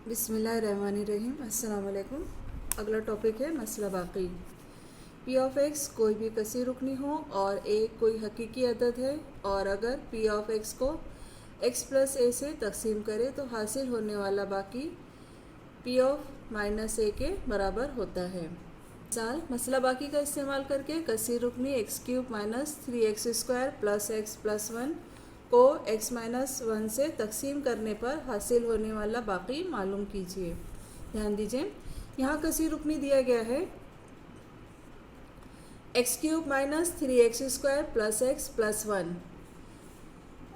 बिस्मिल्लाहिर्रहमानिर्रहीम। अस्सलाम वालेकुम। अगला टॉपिक है मसला बाकी। पी ऑफ एक्स कोई भी कसी रुकनी हो और ए कोई हकीकी अदद है, और अगर पी ऑफ एक्स को एक्स प्लस ए से तकसीम करे तो हासिल होने वाला बाकी पी ऑफ माइनस ए के बराबर होता है। मसला बाकी का इस्तेमाल करके कसी रुकनी x cube minus 3x² plus x plus 1 को x माइनस 1 से तकसीम करने पर हासिल होने वाला बाकी मालूम कीजिए। ध्यान दीजिए, यहाँ कसी रुकनी दिया गया है x cube minus 3x² plus x plus 1,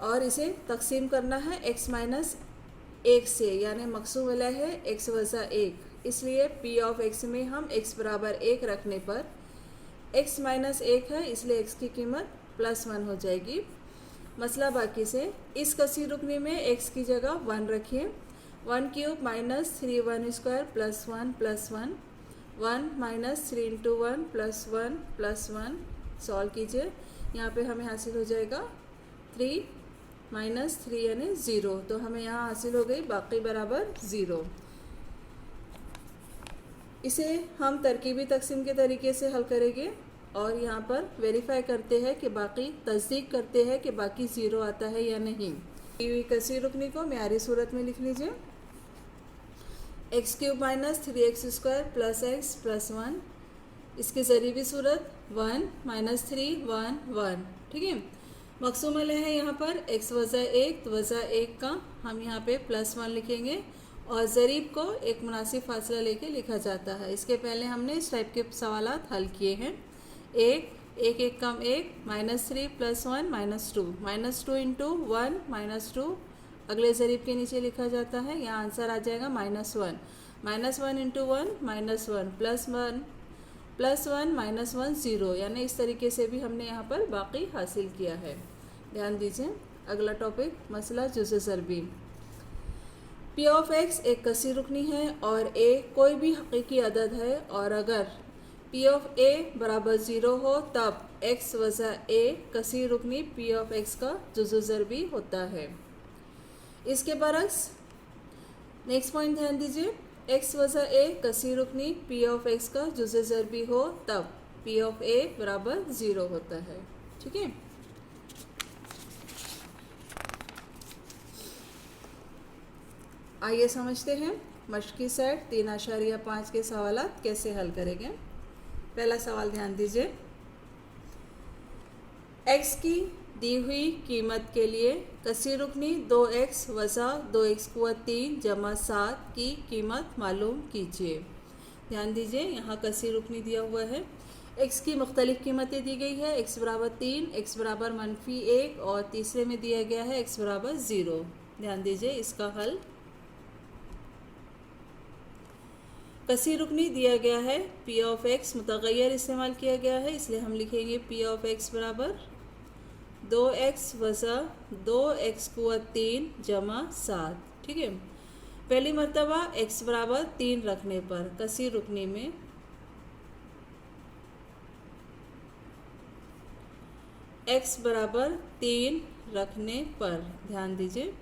और इसे तकसीम करना है x माइनस 1 से, यानी मकसूम वाला है x वज़ा 1। इसलिए p ऑफ x में हम x बराबर 1 रखने पर x माइनस 1 है, इसलिए x की कीमत प्लस 1 हो जाएगी। मसला बाकी से इस कसी रुकनी में x की जगह 1 रखिए। 1 cube minus 3 1² plus 1 plus 1, 1 minus 3 into 1 plus 1 plus 1। Solve कीजिए, यहाँ पे हमें हासिल हो जाएगा 3 माइनस 3 यानी 0, तो हमें यहाँ हासिल हो गई बाकी बराबर 0। इसे हम तरकीबी तकसीम के तरीके से हल करेंगे और यहाँ पर वेरीफाई करते हैं कि बाकी तस्दीक करते हैं कि बाकी 0 आता है या नहीं। कसी रुकनी को म्यारी सूरत में लिख लीजिए, x cube minus 3x² plus x plus 1। इसकी ज़रीबी सूरत 1 माइनस 3 1 1। ठीक है, मकसूम अलह है यहाँ पर x वज़ा 1, तो वज़ा 1 का हम यहाँ पे प्लस 1 लिखेंगे और ज़रीब को एक मुनासिब फासला लेके लिखा जाता है। इसके पहले हमने इस टाइप के सवालात हल किए हैं। एक एक कम 1 minus 3 plus 1 minus 2 into 1 minus 2, अगले ज़रीब के नीचे लिखा जाता है। यहाँ आंसर आ जाएगा minus 1 into 1 minus 1 plus 1 minus 1 0, यानी इस तरीके से भी हमने यहाँ पर बाकी हासिल किया है। ध्यान दीजिए, अगला टॉपिक मसला जुज़ ज़रबी। पी ऑफ एक्स एक कसी रुकनी है और ए कोई भी हकीकी अदद है, और अगर पी ऑफ ए बराबर 0 हो तब एक्स वज़ा ए कसी रुकनी पी ऑफ एक्स का जुज़ ज़रबी होता है। इसके बरक्स नेक्स्ट पॉइंट ध्यान दीजिए, एक्स वज़ा ए कसी रुकनी पी ऑफ एक्स का जुज़ ज़रबी हो तब पी ऑफ ए बराबर 0 होता है। ठीक है, आइए समझते हैं मशक़ी सेट 3.5 के सवालात कैसे हल करेंगे। पहला सवाल ध्यान दीजिए, x की दी हुई कीमत के लिए कसी रुकनी 2x वज़ा 2x कुव्वत 3 जमा 7 की कीमत मालूम कीजिए। ध्यान दीजिए, यहाँ कसी रुकनी दिया हुआ है, x की मुख्तलिफ़ कीमतें दी गई है, x बराबर 3, x बराबर -1 और तीसरे में दिया गया है x बराबर 0। ध्यान दीजिए, इसका हल कसी रुकनी दिया गया है, पी ऑफ एक्स मुतग़य्यर इस्तेमाल किया गया है, इसलिए हम लिखेंगे पी ऑफ एक्स बराबर 2x वज़ा 2x कुव्वत 3 जमा 7। ठीक है, पहली मरतबा x बराबर 3 रखने पर कसी रुकनी में x बराबर 3 रखने पर, ध्यान दीजिए,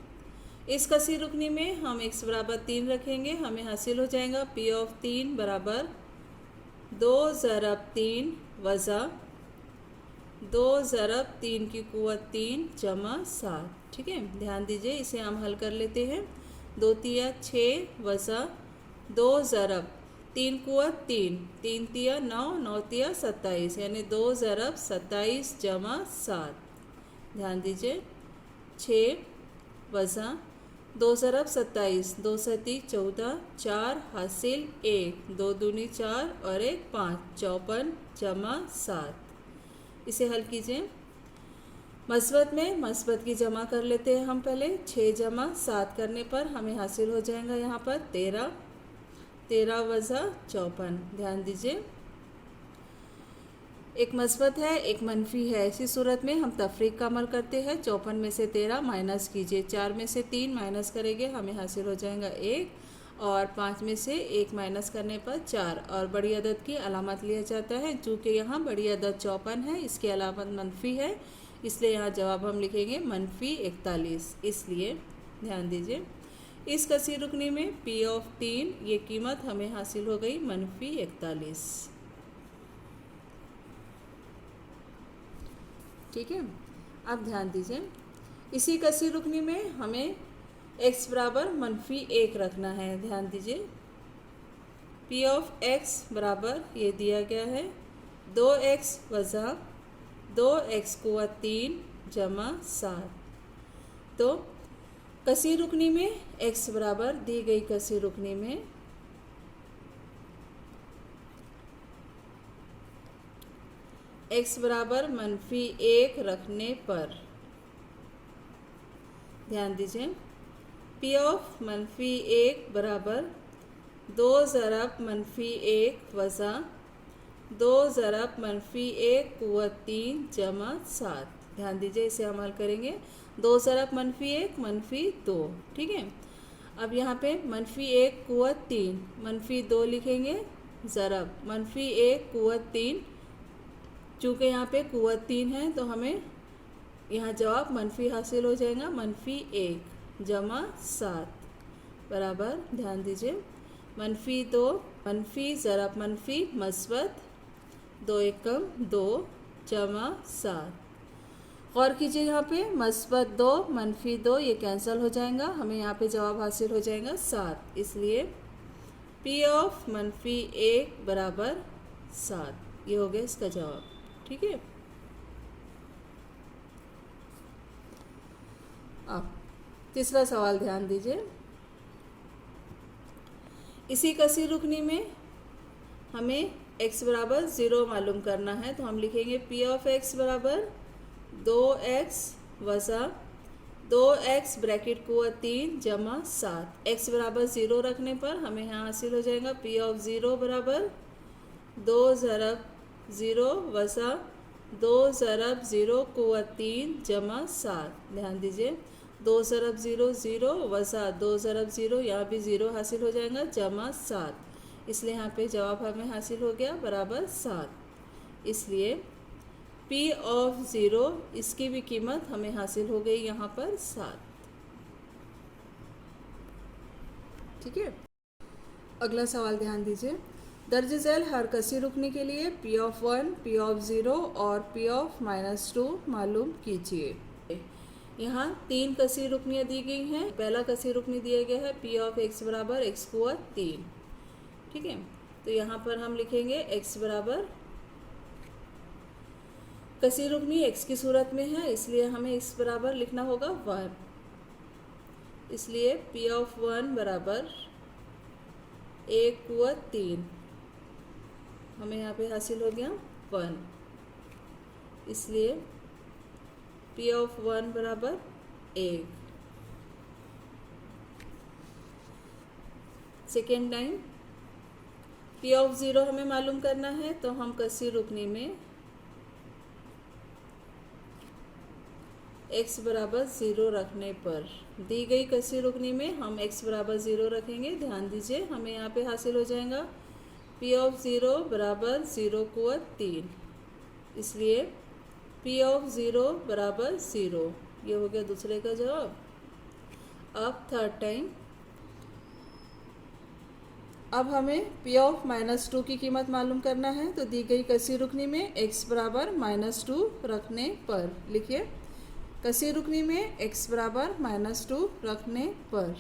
इस कसी रुकनी में हम x बराबर 3 रखेंगे, हमें हासिल हो जाएगा p ऑफ 3 बराबर 2 ज़रब 3 वज़ा 2 ज़रब 3 की कुव्वत 3 जमा 7। ठीक है, ध्यान दीजिए, इसे हम हल कर लेते हैं। 2 तिया 6 वज़ा 2 ज़रब 3 कुव्वत 3, 3 तिया 9, 9 तिया 27, यानी 2 ज़रब 27 जमा 7। ध्यान दीजिए, 6 वज़ा 2 ज़रब 27, 2 सती 14, 4 हासिल 1, 2 दूनी 4 और 1 5, 54 जमा 7। इसे हल कीजिए। मस्बत में मस्बत की जमा कर लेते हैं हम पहले। 6 जमा 7 करने पर हमें हासिल हो जाएगा यहाँ पर 13, 13 वज़ा 54। ध्यान दीजिए, एक मस्बत है एक मनफी है, ऐसी सूरत में हम तफरीक का अमल करते हैं। 54 में से 13 माइनस कीजिए, 4 में से 3 माइनस करेंगे, हमें हासिल हो जाएगा 1, और 5 में से 1 माइनस करने पर 4, और बड़ी अदद की अलामत लिया जाता है। चूँकि यहाँ बड़ी अदद 54 है, इसकी अलामत मनफी है, इसलिए यहाँ जवाब हम लिखेंगे -41। इसलिए ध्यान दीजिए, इस कसी रुकनी में P ऑफ 3 ये कीमत हमें हासिल हो गई -41। ठीक है, अब ध्यान दीजिए, इसी कसी रुकनी में हमें x बराबर -1 रखना है। ध्यान दीजिए, P ऑफ x बराबर ये दिया गया है 2x वज़ा 2x कुव्वत 3 जमा 7। तो कसी रुकनी में x बराबर दी गई कसी रुकनी में x बराबर -1 रखने पर, ध्यान दीजिए, P ऑफ -1 बराबर 2 ज़रब -1 वज़ा 2 ज़रब -1 कुव्वत 3 जमा 7। ध्यान दीजिए, इसे हम हल करेंगे 2 ज़रब -1 -2। ठीक है, अब यहाँ पे -1 कुव्वत 3 -2 लिखेंगे, ज़रब -1 कुव्वत 3, चूँकि यहाँ पे कुव्वत 3 है तो हमें यहाँ जवाब मनफी हासिल हो जाएगा, -1 जमा 7 बराबर, ध्यान दीजिए, -2 मनफी ज़रब मनफी मस्बत 2 एकम 2 जमा 7। गौर कीजिए, यहाँ पे मस्बत 2 -2 ये कैंसिल हो जाएगा, हमें यहाँ पे जवाब हासिल हो जाएगा 7। इसलिए P ऑफ -1 बराबर 7, ये हो गया इसका जवाब। ठीक है, अब तीसरा सवाल ध्यान दीजिए, इसी कसी रुकनी में हमें x बराबर 0 मालूम करना है। तो हम लिखेंगे P ऑफ x बराबर 2x वज़ा 2x ब्रैकेट कुव्वत 3 जमा 7। x बराबर 0 रखने पर हमें यहाँ हासिल हो जाएगा P ऑफ 0 बराबर 2 ज़रब 0 वज़ा 2 ज़रब 0 कुव्वत 3 जमा 7। ध्यान दीजिए, 2 ज़रब 0 0 वज़ा 2 ज़रब 0, यहाँ भी 0 हासिल हो जाएगा जमा 7। इसलिए यहाँ पे जवाब हमें हासिल हो गया बराबर 7। इसलिए P ऑफ 0 इसकी भी कीमत हमें हासिल हो गई यहाँ पर 7। ठीक है, अगला सवाल ध्यान दीजिए, दर्ज झैल हर कसी रुकनी के लिए P ऑफ 1, P ऑफ 0 और P ऑफ -2 मालूम कीजिए। यहाँ 3 कसी रुकनियाँ दी गई हैं। पहला कसी रुकनी दिया गया है P ऑफ x बराबर x कुव्वत 3। ठीक है, तो यहाँ पर हम लिखेंगे x बराबर, कसी रुकनी x की सूरत में है इसलिए हमें x बराबर लिखना होगा 1। इसलिए P ऑफ 1 बराबर 1 कुव्वत 3, हमें यहाँ पे हासिल हो गया 1। इसलिए P ऑफ 1 बराबर 1। सेकेंड टाइम P ऑफ 0 हमें मालूम करना है, तो हम कसी रुकनी में x बराबर 0 रखने पर, दी गई कसी रुकनी में हम x बराबर 0 रखेंगे। ध्यान दीजिए, हमें यहाँ पे हासिल हो जाएगा P ऑफ 0 बराबर 0 कुव्वत 3। इसलिए P ऑफ 0 बराबर 0, ये हो गया दूसरे का जवाब। अब थर्ड टाइम, अब हमें P ऑफ -2 की कीमत मालूम करना है। तो दी गई कसी रुकनी में x बराबर -2 रखने पर, लिखिए, कसी रुकनी में x बराबर -2 रखने पर,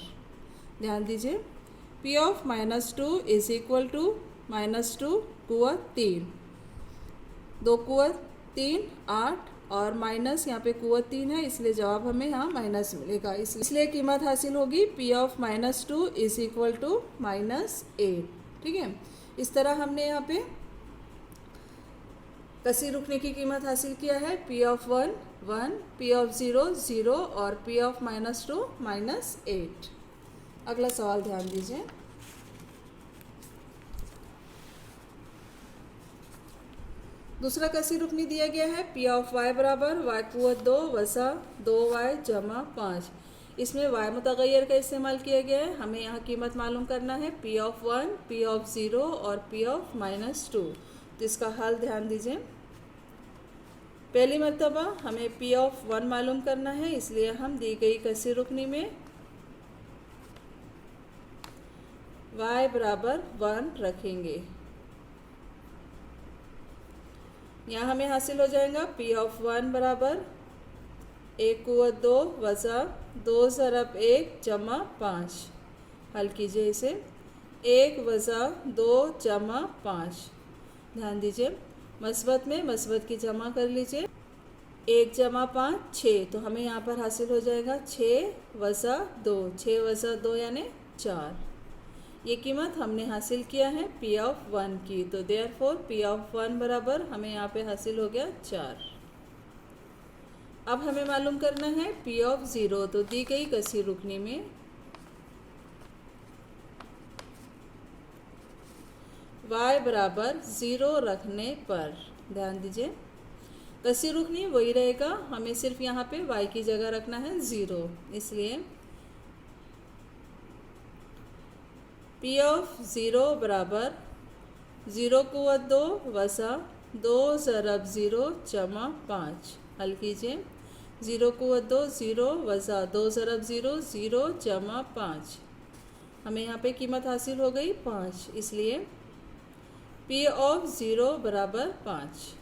ध्यान दीजिए, P of -2 is equal to -2 कुव्वत 3, 2 कुव्वत 3 8 और माइनस यहाँ पे कुव्वत 3 है, इसलिए जवाब हमें यहाँ माइनस मिलेगा। इसलिए कीमत हासिल होगी P of -2 is equal to -8। ठीक है, इस तरह हमने यहाँ पे कसी रुकने की कीमत हासिल किया है। P ऑफ 1 1, P ऑफ 0 0 और P ऑफ -2 -8। अगला सवाल ध्यान दीजिए, दूसरा कसी रुकनी दिया गया है P ऑफ y बराबर y कुव्वत 2 वसा 2y जमा 5। इसमें y मुतगैर का इस्तेमाल किया गया है। हमें यहाँ कीमत मालूम करना है P ऑफ 1, P ऑफ 0 और P ऑफ -2। तो इसका हल ध्यान दीजिए, पहली मर्तबा हमें P ऑफ 1 मालूम करना है, इसलिए हम दी गई कसी रुकनी में y बराबर 1 रखेंगे। यहाँ हमें हासिल हो जाएगा p ऑफ 1 बराबर 1 कुवत 2 वज़ा 2 ज़रब 1 जमा 5। हल कीजिए इसे। 1 वज़ा 2 जमा 5। ध्यान दीजिए, मस्बत में मस्बत की जमा कर लीजिए। 1 जमा 5 6, तो हमें यहाँ पर हासिल हो जाएगा 6 वज़ा 2। 6 वज़ा 2 यानी 4। ये कीमत हमने हासिल किया है p ऑफ 1 की, तो देयरफॉर p ऑफ 1 बराबर हमें यहाँ पे हासिल हो गया 4। अब हमें मालूम करना है p ऑफ 0, तो दी गई कसीर रुकनी में y बराबर 0 रखने पर, ध्यान दीजिए कसीर रुकनी वही रहेगा, हमें सिर्फ यहाँ पे y की जगह रखना है 0, इसलिए p ऑफ 0 बराबर 0 कुवत 2 वज़ा 2 ज़रब 0 जमा 5। हल कीजिए। 0 कुवत 2 0 वज़ा 2 ज़रब 0 0 जमा 5। हमें यहाँ पे कीमत हासिल हो गई 5, इसलिए p ऑफ 0 बराबर 5।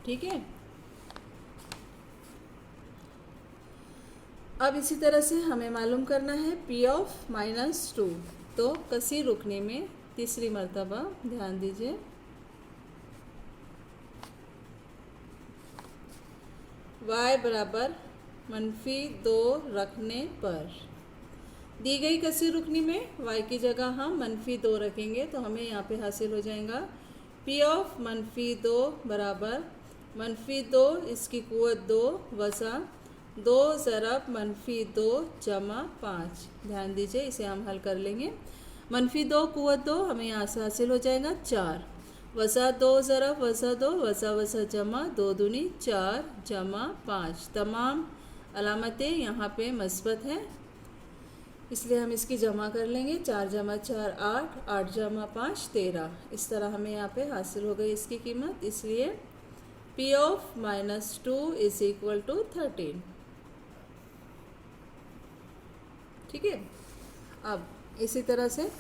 ठीक है। अब इसी तरह से हमें मालूम करना है p ऑफ -2, तो कसीर रुकने में तीसरी मर्तबा, ध्यान दीजिए y बराबर -2 रखने पर, दी गई कसीर रुकनी में y की जगह हम -2 रखेंगे, तो हमें यहाँ पे हासिल हो जाएगा p ऑफ -2 बराबर -2 इसकी कुवत 2 वज़ा 2 ज़रब -2 जमा 5। ध्यान दीजिए, इसे हम हल कर लेंगे। -2 कुवत 2 हमें यहाँ से हासिल हो जाएगा 4 वज़ा 2 ज़रब वज़ा 2 वज़ा वज़ा जमा 2 दूनी 4 जमा 5। तमाम अलामतें यहाँ पे मस्बत हैं, इसलिए हम इसकी जमा कर लेंगे। 4 जमा 4 8, 8 जमा 5 13। इस तरह हमें यहाँ पे हासिल हो गई इसकी कीमत, इसलिए p of -2 is equal to 13। ठीक है। अब इसी तरह से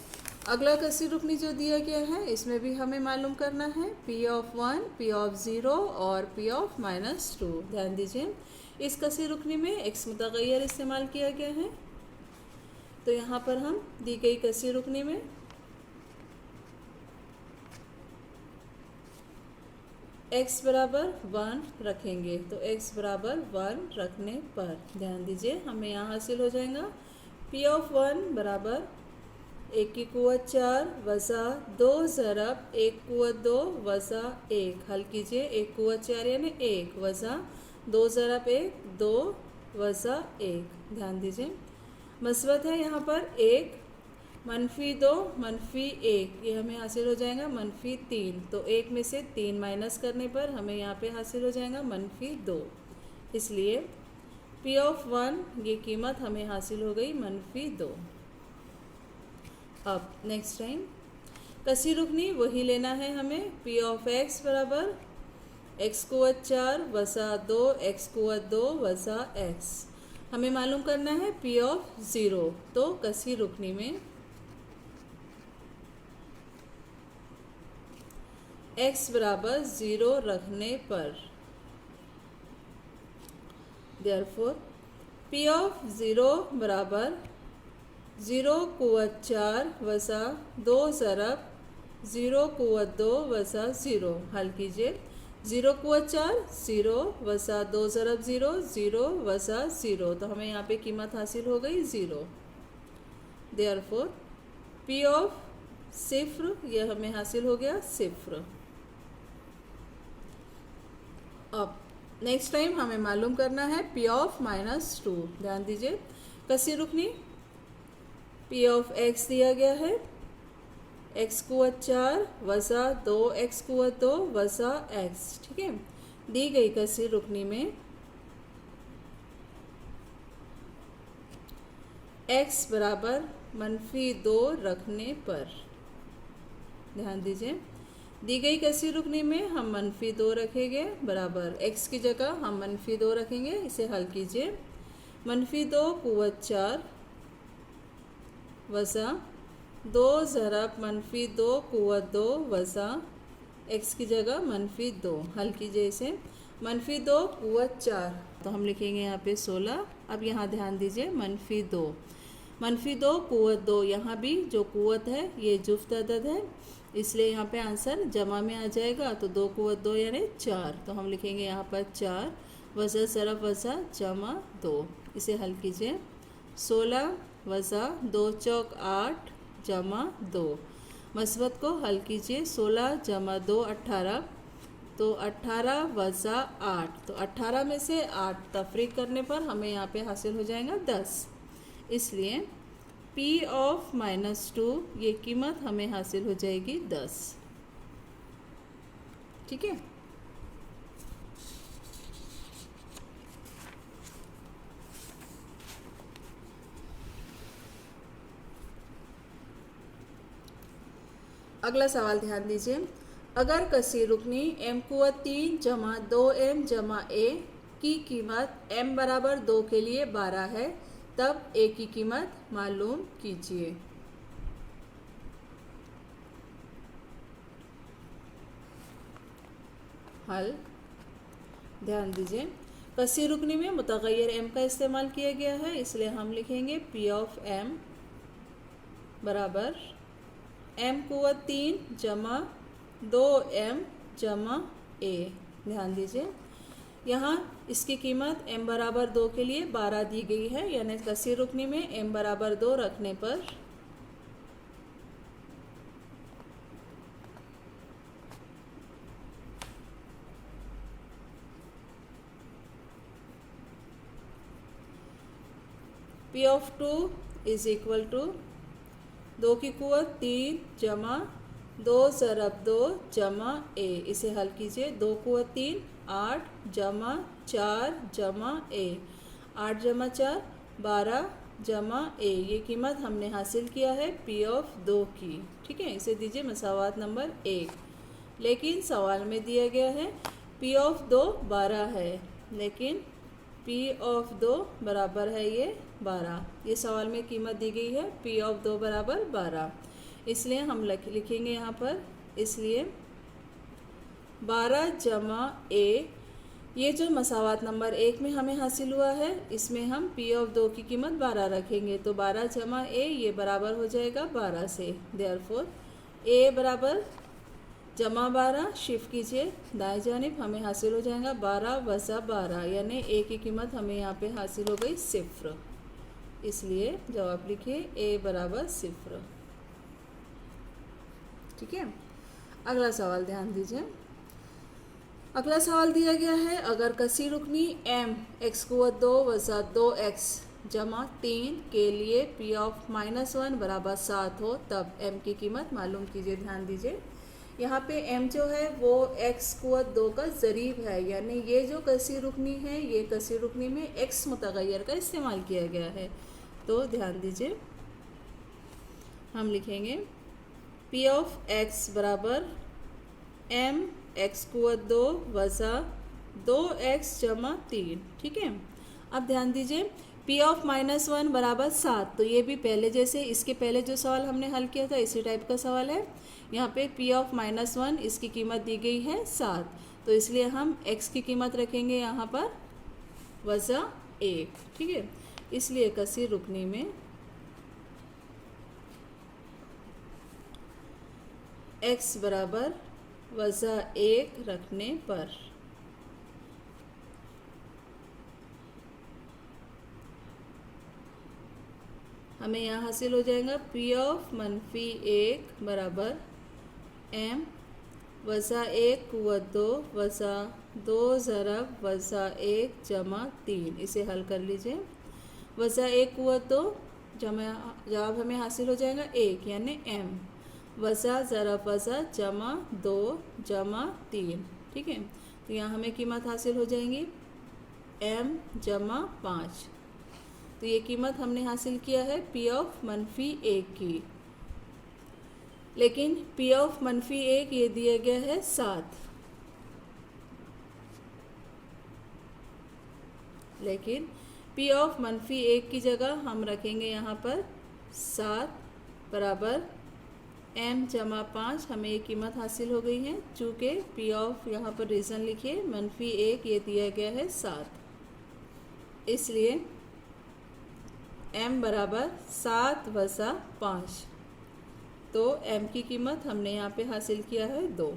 अगला कसीर रुकनी जो दिया गया है, इसमें भी हमें मालूम करना है p ऑफ 1, p ऑफ 0 और p ऑफ -2। ध्यान दीजिए, इस कसीर रुकनी में x मुतग़य्यर इस्तेमाल किया गया है, तो यहाँ पर हम दी गई कसीर रुकनी में x बराबर 1 रखेंगे, तो x बराबर 1 रखने पर, ध्यान दीजिए हमें यहाँ हासिल हो जाएगा p ऑफ 1 बराबर 1 की कुवत 4 वज़ा 2 ज़रब 1 कुवत 2 वज़ा 1। हल कीजिए। 1 कुवत 4 यानी 1 वज़ा 2 ज़रब 1 2 वज़ा 1। ध्यान दीजिए मस्बत है यहाँ पर 1 -2 -1, ये हमें हासिल हो जाएगा -3, तो 1 में से 3 माइनस करने पर हमें यहाँ पे हासिल हो जाएगा -2, इसलिए p ऑफ 1 ये कीमत हमें हासिल हो गई -2। अब नेक्स्ट टाइम कसीर रुकनी वही लेना है हमें। p ऑफ x बराबर x कुवत 4 वज़ा 2 x कुवत 2 वज़ा x। हमें मालूम करना है p ऑफ 0, तो कसीर रुकनी में x बराबर 0 रखने पर, देयरफॉर p ऑफ 0 बराबर 0 कुवत 4 वज़ा 2 ज़रब 0 कुवत 2 वज़ा 0। हल कीजिए। 0 कुवत 4 0 वज़ा 2 ज़रब 0 0 वज़ा 0, तो हमें यहाँ पे कीमत हासिल हो गई 0। देयरफॉर p ऑफ 0 यह हमें हासिल हो गया 0। अब नेक्स्ट टाइम हमें मालूम करना है p ऑफ -2। ध्यान दीजिए कसीर रुकनी p ऑफ x दिया गया है, x कुवत 4 वज़ा 2 x कुवत 2 वज़ा x। ठीक है। दी गई कसीर रुकनी में x बराबर -2 रखने पर, ध्यान दीजिए दी गई कसीर रुकनी में हम -2 रखेंगे, बराबर x की जगह हम -2 रखेंगे। इसे हल कीजिए। -2 कुव्वत 4 वज़ा 2 ज़रब -2 कुव्वत 2 वज़ा x की जगह -2। हल कीजिए इसे। -2 कुव्वत 4 तो हम लिखेंगे यहाँ पे 16। अब यहाँ ध्यान दीजिए -2 -2 कुव्वत 2, यहाँ भी जो कुव्वत है ये जुफ्त अदद है, इसलिए यहाँ पे आंसर जमा में आ जाएगा। तो 2 कुव्वत 2 यानी 4, तो हम लिखेंगे यहाँ पर 4 वज़ा ज़रब वज़ा जमा 2। इसे हल कीजिए। 16 वज़ा 2 चौक 8 जमा 2। मस्बत को हल कीजिए। 16 जमा 2 18, तो 18 वज़ा 8, तो 18 में से 8 तफरीक करने पर हमें यहाँ पे हासिल हो जाएगा 10। इसलिए P ऑफ -2 ये कीमत हमें हासिल हो जाएगी 10। ठीक है। अगला सवाल ध्यान दीजिए। अगर कसीर रुकनी m कुव्वत 3 जमा 2m जमा a की कीमत m बराबर 2 के लिए 12 है, तब a की कीमत मालूम कीजिए। हल ध्यान दीजिए। कसीर रुकनी में मुतग़य्यर m का इस्तेमाल किया गया है, इसलिए हम लिखेंगे P ऑफ m बराबर m कुव्वत 3 जमा 2m जमा a। ध्यान दीजिए यहाँ इसकी कीमत m बराबर 2 के लिए 12 दी गई है, यानी कसीर रुकनी में m बराबर 2 रखने पर P of 2 is equal to 2 की कुव्वत 3 जमा 2 ज़रब 2 जमा a। इसे हल कीजिए। 2 कुव्वत 3 8 जमा 4 जमा a, 8 जमा 4 12 जमा a। ये कीमत हमने हासिल किया है P ऑफ 2 की। ठीक है, इसे दीजिए मसावात नंबर 1। लेकिन सवाल में दिया गया है P ऑफ 2 12 है, लेकिन P ऑफ 2 बराबर है ये 12। ये सवाल में कीमत दी गई है P ऑफ 2 बराबर 12, इसलिए हम लिखेंगे यहाँ पर। इसलिए 12 जमा a, ये जो मसावात नंबर 1 में हमें हासिल हुआ है, इसमें हम P ऑफ 2 की कीमत 12 रखेंगे, तो 12 जमा a ये बराबर हो जाएगा 12 से। देयरफॉर a बराबर जमा 12 शिफ्ट कीजिए दाएं जानिब, हमें हासिल हो जाएगा 12 वज़ा 12, यानी a की कीमत हमें यहाँ पे हासिल हो गई 0। इसलिए जवाब लिखिए a बराबर 0। ठीक है। अगला सवाल ध्यान दीजिए। अगला सवाल दिया गया है अगर कसीर रुकनी m x कुव्वत 2 वज़ा 2x जमा 3 के लिए P ऑफ -1 बराबर 7 हो, तब m की कीमत मालूम कीजिए। ध्यान दीजिए यहाँ पे m जो है वो x कुव्वत 2 का ज़रीब है, यानी ये जो कसीर रुकनी है ये कसीर रुकनी में x मुतग़य्यर का इस्तेमाल किया गया है। तो ध्यान दीजिए हम लिखेंगे P ऑफ x बराबर m x कुव्वत 2 वज़ा 2x जमा 3। ठीक है। अब ध्यान दीजिए P ऑफ -1 बराबर 7, तो ये भी पहले जैसे इसके पहले जो सवाल हमने हल किया था इसी टाइप का सवाल है। यहाँ पे P ऑफ -1 इसकी कीमत दी गई है 7, तो इसलिए हम x की कीमत रखेंगे यहाँ पर वज़ा 1। ठीक है, इसलिए कसीर रुकनी में x बराबर वज़ा 1 रखने पर हमें यहाँ हासिल हो जाएगा P ऑफ -1 बराबर m वज़ा 1 कुव्वत 2 वज़ा 2 ज़रब वज़ा 1 जमा 3। इसे हल कर लीजिए। वज़ा 1 कुव्वत 2 जवाब हमें हासिल हो जाएगा 1, यानी m वज़ा ज़रब वज़ा जमा 2 जमा 3। ठीक है, तो यहाँ हमें कीमत हासिल हो जाएंगी m जमा 5। तो ये कीमत हमने हासिल किया है P ऑफ -1 की, लेकिन P ऑफ -1 ये दिया गया है 7, लेकिन पी ऑफ मनफी 1 की जगह हम रखेंगे यहाँ पर 7 बराबर m जमा 5। हमें ये कीमत हासिल हो गई है। चूँकि पी ऑफ यहाँ पर रीज़न लिखिए मनफी 1 ये दिया गया है 7, इसलिए m बराबर 7 वसा 5। तो m की कीमत हमने यहाँ पे हासिल किया है 2।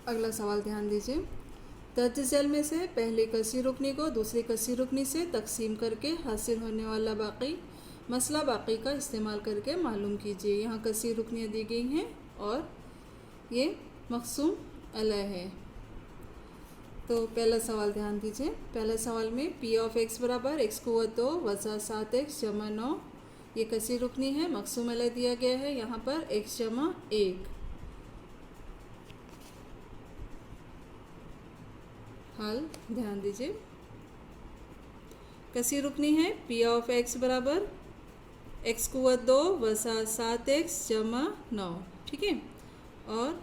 अगला सवाल ध्यान दीजिए। तर्ज झैल में से पहली कसी रुकनी को दूसरी कसी रुकनी से तकसीम करके हासिल होने वाला बाकी मसला बाकी का इस्तेमाल करके मालूम कीजिए। यहाँ कसी रुकनियाँ दी गई हैं और ये मक़सूम अलह है। तो पहला सवाल ध्यान दीजिए। पहले सवाल में पी ऑफ एक्स बराबर एक्स कुव्वत 2 वज़ा 7x जमा 9 ये कसी रुकनी है। मक़सूम अलह दिया गया है यहाँ पर x जमा 1। हल ध्यान दीजिए। कसी रुकनी है पी ऑफ एक्स बराबर एक्स कुव्वत 2 वज़ा 7x जमा 9, ठीक है। और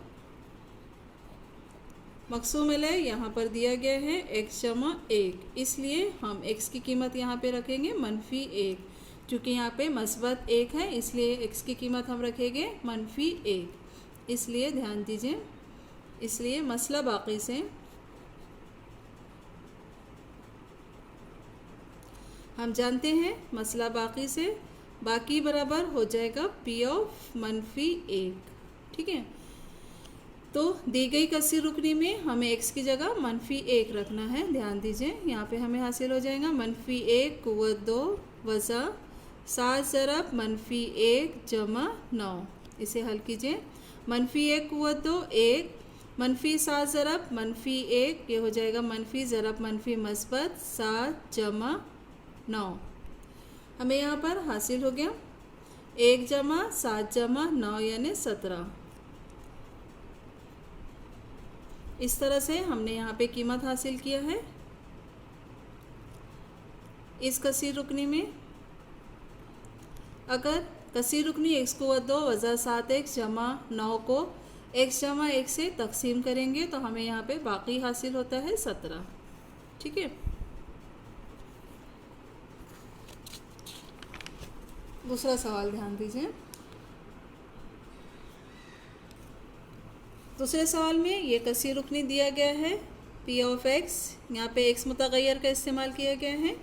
मक़सूम अलह यहाँ पर दिया गया है x जमा 1, इसलिए हम x की कीमत यहाँ पे रखेंगे मनफी 1। चूँकि यहाँ पे मस्बत 1 है इसलिए x की कीमत हम रखेंगे मनफी 1। इसलिए ध्यान दीजिए, इसलिए मसला बाकी से हम जानते हैं मसला बाकी से बाकी बराबर हो जाएगा पी ऑफ मनफी 1, ठीक है। तो दी गई कसी रुकनी में हमें x की जगह मनफी 1 रखना है। ध्यान दीजिए यहाँ पे हमें हासिल हो जाएगा मनफी 1 कुव्वत 2 वज़ा 7 ज़रब मनफी 1 जमा 9। इसे हल कीजिए। मनफी 1 कुव्वत 2 1 मनफी 7 ज़रब मनफी 1 ये हो जाएगा मनफी ज़रब मनफी मस्बत 7 जमा 9। हमें यहाँ पर हासिल हो गया 1 जमा 7 जमा 9 यानी 17। इस तरह से हमने यहाँ पे कीमत हासिल किया है। इस कसी रुकनी में अगर कसी रुकनी x कुव्वत 2 वज़ा 7x जमा 9 को x जमा 1 से तकसीम करेंगे तो हमें यहाँ पे बाकी हासिल होता है 17, ठीक है। दूसरा सवाल ध्यान दीजिए। दूसरे सवाल में ये कसी रुकनी दिया गया है पी ऑफ एक्स, यहाँ पे एक्स मुतग़य्यर का इस्तेमाल किया गया है।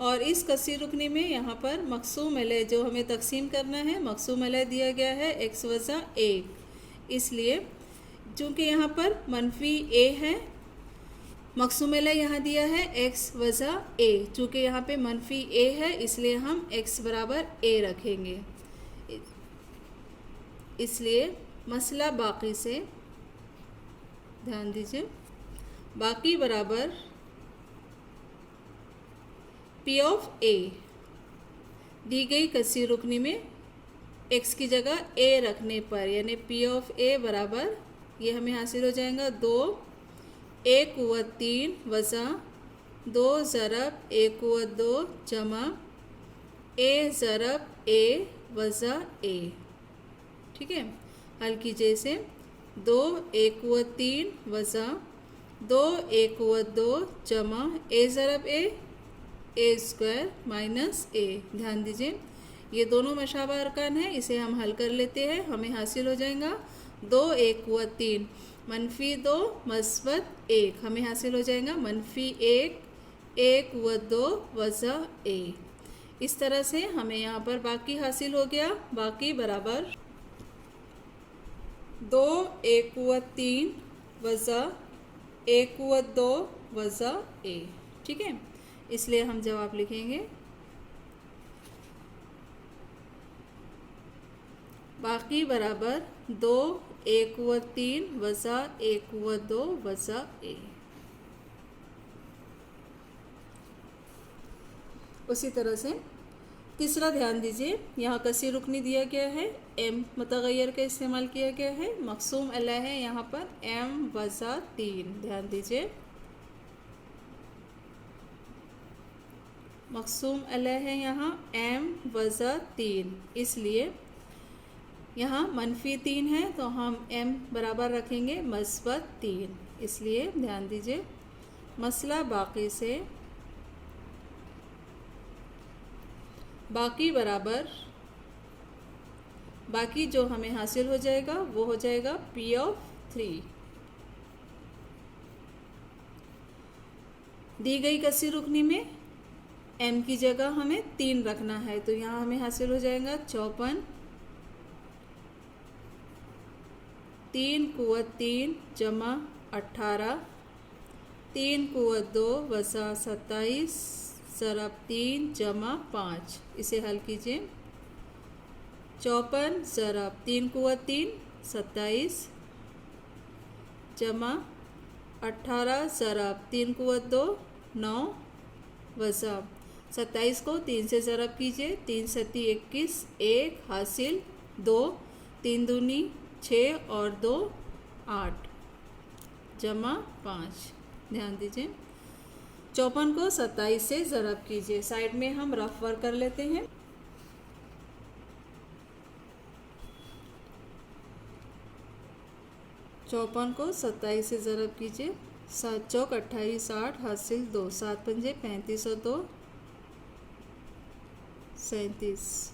और इस कसी रुकनी में यहाँ पर मक़सूम अलह जो हमें तकसीम करना है मक़सूम अलह दिया गया है x वज़ा 1। इसलिए चूँकि यहाँ पर मनफी a है मक़सूम अलह यहाँ दिया है x वज़ा a। चूँकि यहाँ पे मनफी a है इसलिए हम x बराबर a रखेंगे। इसलिए मसला बाकी से ध्यान दीजिए बाकी बराबर पी ऑफ a दी गई कसी रुकनी में x की जगह a रखने पर यानी पी ऑफ a बराबर ये हमें हासिल हो जाएगा 2 a कुव्वत 3 वज़ा 2 ज़रब a कुव्वत 2 जमा a ज़रब a वज़ा a, ठीक है। हल कीजिए इसे 2 a कुव्वत 3 वज़ा 2 a कुव्वत 2 जमा a ज़रब a square minus a। ध्यान दीजिए ये दोनों मशाबा अरकान है, इसे हम हल कर लेते हैं। हमें हासिल हो जाएगा 2 a कुव्वत 3 मनफी 2 मस्बत 1। हमें हासिल हो जाएगा मनफी 1 a कुव्वत 2 वज़ा a। इस तरह से हमें यहाँ पर बाकी हासिल हो गया। बाकी बराबर 2 a कुव्वत 3 वज़ा a कुव्वत 2 वज़ा a, ठीक है। इसलिए हम जवाब लिखेंगे बाकी बराबर 2 a कुव्वत 3 वज़ा a कुव्वत 2 वज़ा a। उसी तरह से तीसरा ध्यान दीजिए। यहाँ कसी रुकनी दिया गया है m मुतग़य्यर का इस्तेमाल किया गया है। मक़सूम अलह है यहाँ पर m वज़ा 3। ध्यान दीजिए मक़सूम अलह है यहाँ m वज़ा 3, इसलिए यहाँ मनफी 3 है तो हम m बराबर रखेंगे मस्बत 3। इसलिए ध्यान दीजिए मसला बाकी से बाकी बराबर बाकी जो हमें हासिल हो जाएगा वो हो जाएगा P ऑफ 3। दी गई कसी रुकनी में m की जगह हमें 3 रखना है, तो यहाँ हमें हासिल हो जाएगा 54, 3 कुवत 3 जमा 18, 3 कुवत 2 वसा 27 ज़रब 3 जमा 5। इसे हल कीजिए। 54 ज़रब 3 कुवत 3 27 जमा 18 ज़रब 3 कुवत 2 9 वसा 27 को 3 से ज़रब कीजिए। 3 सत्ती 21, 1 हासिल 2, 3 दूनी 6 और 2 8 जमा 5। ध्यान दीजिए 54 को 27 से ज़रब कीजिए। साइड में हम रफ वर्क कर लेते हैं। चौपन को 27 से ज़रब कीजिए। 7 चौक 28, 8 हासिल 2, 7 पंजे 35 और 2 37,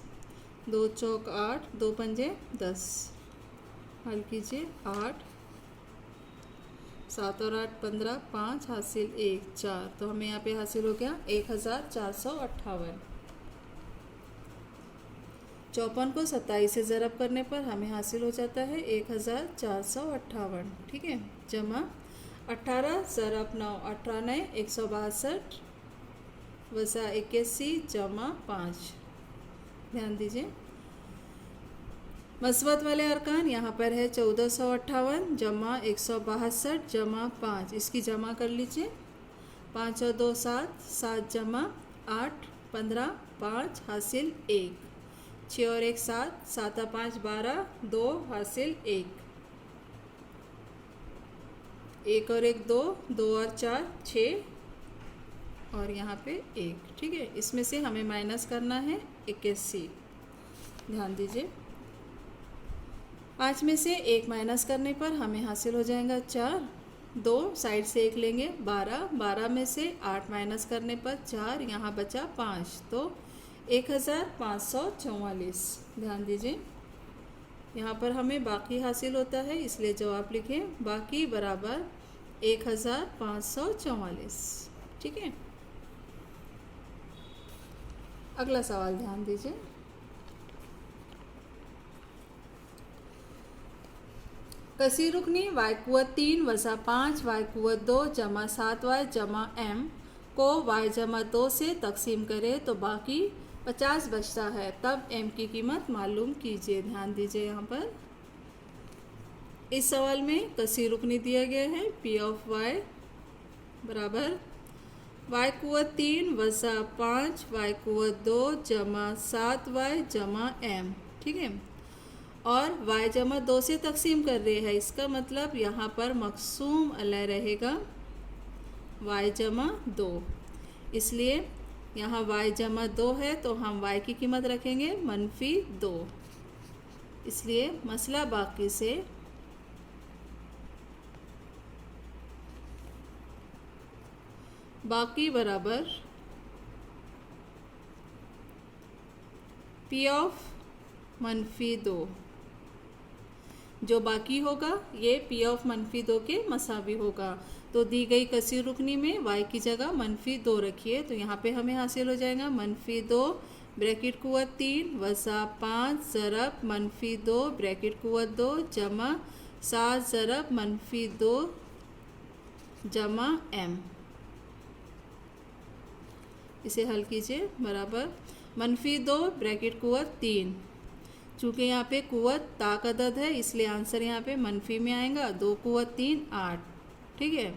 2 चौक 8, 2 पंजे 10। हल कीजिए। 8 7 और 8 15, 5 हासिल 1 4, तो हमें यहाँ पे हासिल हो गया 1458। 54 को 27 से ज़रब करने पर हमें हासिल हो जाता है 1458। ठीक है। जमा 18 ज़रब 9 18 9 162 वसा 81 जमा 5। ध्यान दीजिए मस्बत वाले अरकान यहाँ पर है 1458 जमा 162 जमा 5। इसकी जमा कर लीजिए। 5 और 2 7, 7 जमा 8 15, 5 हासिल 1, 6 और 1 7, 7 और 5 12, 2 हासिल 1, 1 और 1 2, 2 और 4 6 और यहाँ पे 1। ठीक है। इसमें से हमें माइनस करना है 81। ध्यान दीजिए 5 में से 1 माइनस करने पर हमें हासिल हो जाएगा 4, 2 साइड से 1 लेंगे 12, 12 में से 8 माइनस करने पर 4, यहाँ बचा 5, तो 1544। ध्यान दीजिए यहाँ पर हमें बाकी हासिल होता है, इसलिए जवाब लिखें बाकी बराबर 1544। ठीक है। अगला सवाल ध्यान दीजिए। कसी रुकनी y कुवत 3 वसा 5 y कुवत 2 जमा 7y जमा m को y जमा 2 से तकसीम करें तो बाकी 50 बचता है, तब m की कीमत मालूम कीजिए। ध्यान दीजिए यहाँ पर इस सवाल में कसी रुकनी दिया गया है p ऑफ y बराबर y कुवत 3 वसा 5 y कुवत 2 जमा 7y जमा m। ठीक है। और y जमा 2 से तकसीम कर रहे हैं, इसका मतलब यहाँ पर मकसूम अलग रहेगा y जमा 2, इसलिए यहाँ y जमा 2 है तो हम y की कीमत रखेंगे -2। इसलिए मसला बाकी से बाकी बराबर p ऑफ -2। जो बाकी होगा ये p ऑफ -2 के मसावी होगा। तो दी गई कसी रुकनी में y की जगह -2 रखिए, तो यहाँ पे हमें हासिल हो जाएगा -2 ब्रैकेट कुवत 3 वसा 5 ज़रब -2 ब्रैकेट कुवत 2 जमा 7 ज़रब -2 जमा m। इसे हल कीजिए बराबर -2 ब्रैकेट कुवत 3, चूँकि यहाँ पे कुवत ताक अदद है इसलिए आंसर यहाँ पे मनफी में आएगा। 2 कुवत 3 8। ठीक है।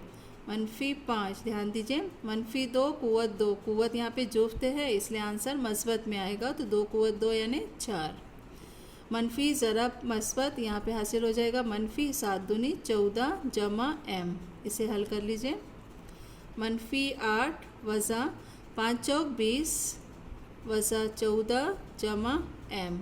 -5। ध्यान दीजिए -2 कुवत 2, कुवत यहाँ पे जुफ्त है इसलिए आंसर मस्बत में आएगा, तो 2 कुवत 2 यानी 4। मनफी ज़रब मस्बत यहाँ पे हासिल हो जाएगा -7 दूनी 14 जमा m। इसे हल कर लीजिए। -8 वज़ा 5 चौक 20 वज़ा 14 जमा m।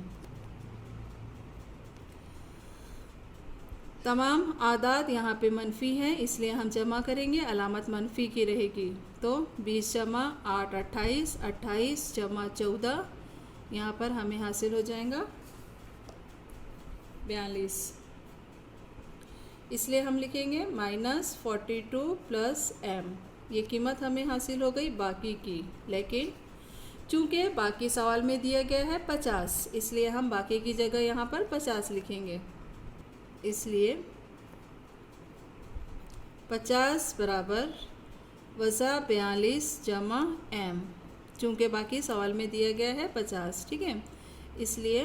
तमाम आदाद यहाँ पे मनफी हैं, इसलिए हम जमा करेंगे, अलामत मनफी की रहेगी। तो 20 जमा 8 28, 28 जमा 14, यहाँ पर हमें हासिल हो जाएगा 42। इसलिए हम लिखेंगे -42 प्लस m। ये कीमत हमें हासिल हो गई बाकी की, लेकिन चूँकि बाकी सवाल में दिया गया है 50, इसलिए हम बाकी की जगह यहाँ पर 50 लिखेंगे। इसलिए 50 बराबर वज़ा 42 जमा m, चूँकि बाकी सवाल में दिया गया है 50, ठीक है। इसलिए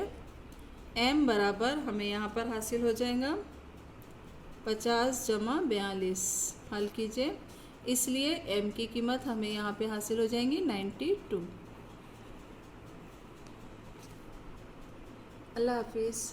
m बराबर हमें यहाँ पर हासिल हो जाएगा 50 जमा 42। हल कीजिए, इसलिए m की कीमत हमें यहाँ पे हासिल हो जाएंगी 92। अल्लाह हाफिज़।